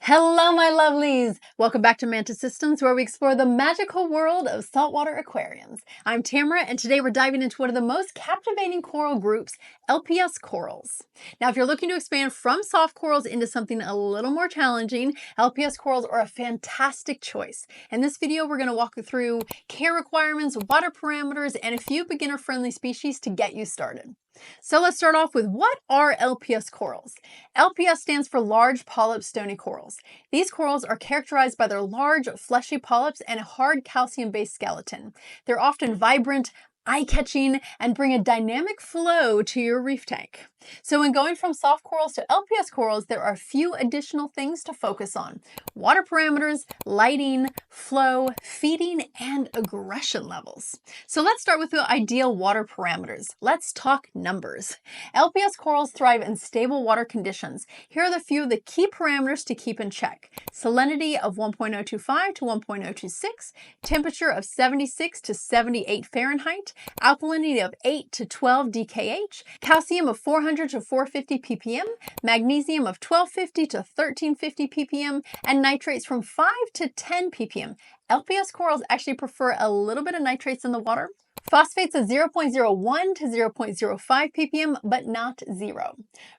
Hello, my lovelies! Welcome back to Manta Systems, where we explore the magical world of saltwater aquariums. I'm Tamara, and today we're diving into one of the most captivating coral groups, LPS corals. Now, if you're looking to expand from soft corals into something a little more challenging, LPS corals are a fantastic choice. In this video, we're going to walk you through care requirements, water parameters, and a few beginner-friendly species to get you started. So let's start off with, what are LPS corals? LPS stands for large polyp stony corals. These corals are characterized by their large fleshy polyps and a hard calcium-based skeleton. They're often vibrant, eye-catching, and bring a dynamic flow to your reef tank. So when going from soft corals to LPS corals, there are a few additional things to focus on: water parameters, lighting, flow, feeding, and aggression levels. So let's start with the ideal water parameters. Let's talk numbers. LPS corals thrive in stable water conditions. Here are the few of the key parameters to keep in check: salinity of 1.025 to 1.026, temperature of 76 to 78 Fahrenheit, alkalinity of 8 to 12 DKH, calcium of 400 to 450 ppm, magnesium of 1250 to 1350 ppm, and nitrates from 5 to 10 ppm. LPS corals actually prefer a little bit of nitrates in the water. Phosphates of 0.01 to 0.05 ppm, but not 0.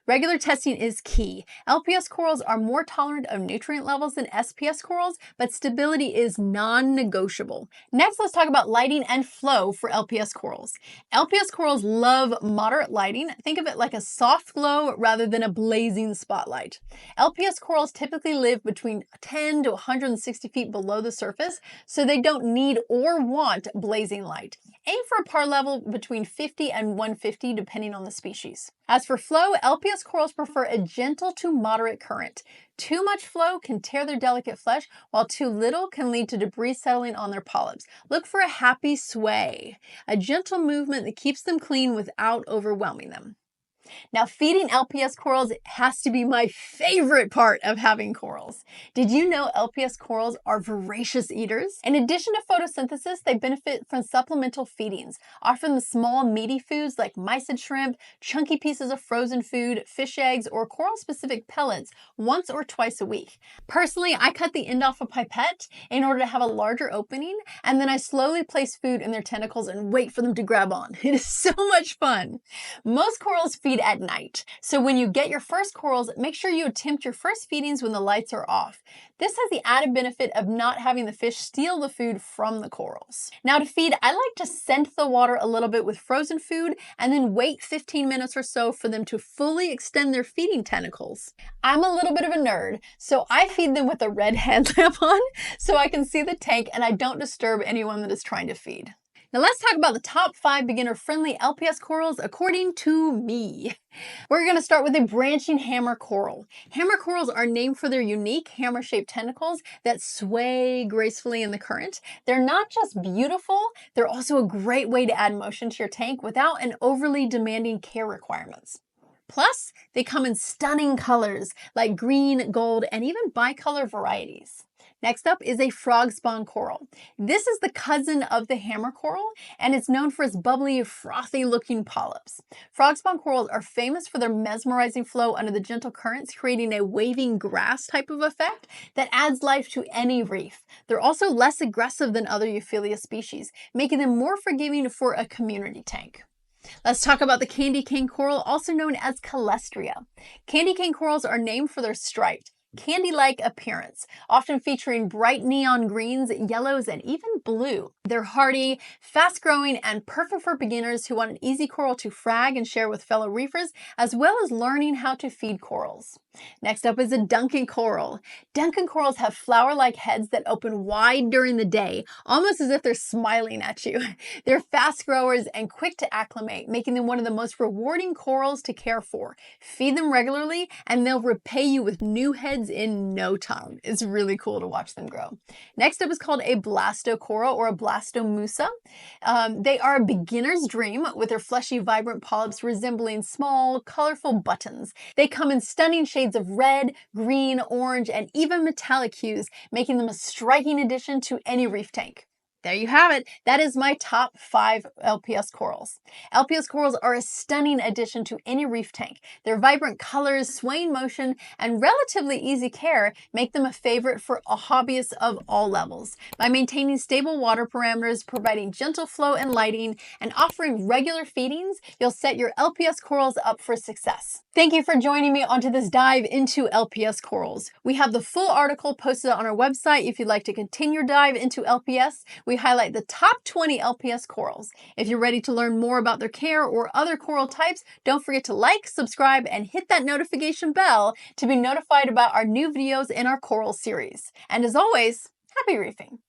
Regular testing is key. LPS corals are more tolerant of nutrient levels than SPS corals, but stability is non-negotiable. Next, let's talk about lighting and flow for LPS corals. LPS corals love moderate lighting. Think of it like a soft glow rather than a blazing spotlight. LPS corals typically live between 10 to 160 feet below the surface, so they don't need or want blazing light. Aim for a par level between 50 and 150 depending on the species. As for flow, LPS corals prefer a gentle to moderate current. Too much flow can tear their delicate flesh, while too little can lead to debris settling on their polyps. Look for a happy sway, a gentle movement that keeps them clean without overwhelming them. Now, feeding LPS corals has to be my favorite part of having corals. Did you know LPS corals are voracious eaters? In addition to photosynthesis, they benefit from supplemental feedings, often the small meaty foods like mysid shrimp, chunky pieces of frozen food, fish eggs, or coral-specific pellets once or twice a week. Personally, I cut the end off a pipette in order to have a larger opening, and then I slowly place food in their tentacles and wait for them to grab on. It is so much fun. Most corals feed at night, so when you get your first corals, make sure you attempt your first feedings when the lights are off. This has the added benefit of not having the fish steal the food from the corals. Now, to feed, I like to scent the water a little bit with frozen food and then wait 15 minutes or so for them to fully extend their feeding tentacles. I'm a little bit of a nerd, so I feed them with a red headlamp on so I can see the tank and I don't disturb anyone that is trying to feed. Now let's talk about the top 5 beginner-friendly LPS corals according to me. We're going to start with a branching hammer coral. Hammer corals are named for their unique hammer-shaped tentacles that sway gracefully in the current. They're not just beautiful, they're also a great way to add motion to your tank without an overly demanding care requirements. Plus, they come in stunning colors like green, gold, and even bicolor varieties. Next up is a frog spawn coral. This is the cousin of the hammer coral, and it's known for its bubbly, frothy-looking polyps. Frog spawn corals are famous for their mesmerizing flow under the gentle currents, creating a waving grass type of effect that adds life to any reef. They're also less aggressive than other Euphyllia species, making them more forgiving for a community tank. Let's talk about the candy cane coral, also known as Calestria. Candy cane corals are named for their striped, candy-like appearance, often featuring bright neon greens, yellows, and even blue. They're hardy, fast-growing, and perfect for beginners who want an easy coral to frag and share with fellow reefers, as well as learning how to feed corals. Next up is a Duncan coral. Duncan corals have flower-like heads that open wide during the day, almost as if they're smiling at you. They're fast growers and quick to acclimate, making them one of the most rewarding corals to care for. Feed them regularly, and they'll repay you with new heads in no time. It's really cool to watch them grow. Next up is called a blasto coral or a blastomussa. They are a beginner's dream with their fleshy, vibrant polyps resembling small, colorful buttons. They come in stunning shades of red, green, orange, and even metallic hues, making them a striking addition to any reef tank. There you have it. That is my top 5 LPS corals. LPS corals are a stunning addition to any reef tank. Their vibrant colors, swaying motion, and relatively easy care make them a favorite for hobbyists of all levels. By maintaining stable water parameters, providing gentle flow and lighting, and offering regular feedings, you'll set your LPS corals up for success. Thank you for joining me onto this dive into LPS corals. We have the full article posted on our website if you'd like to continue your dive into LPS. We highlight the top 20 LPS corals. If you're ready to learn more about their care or other coral types, don't forget to like, subscribe, and hit that notification bell to be notified about our new videos in our coral series. And as always, happy reefing!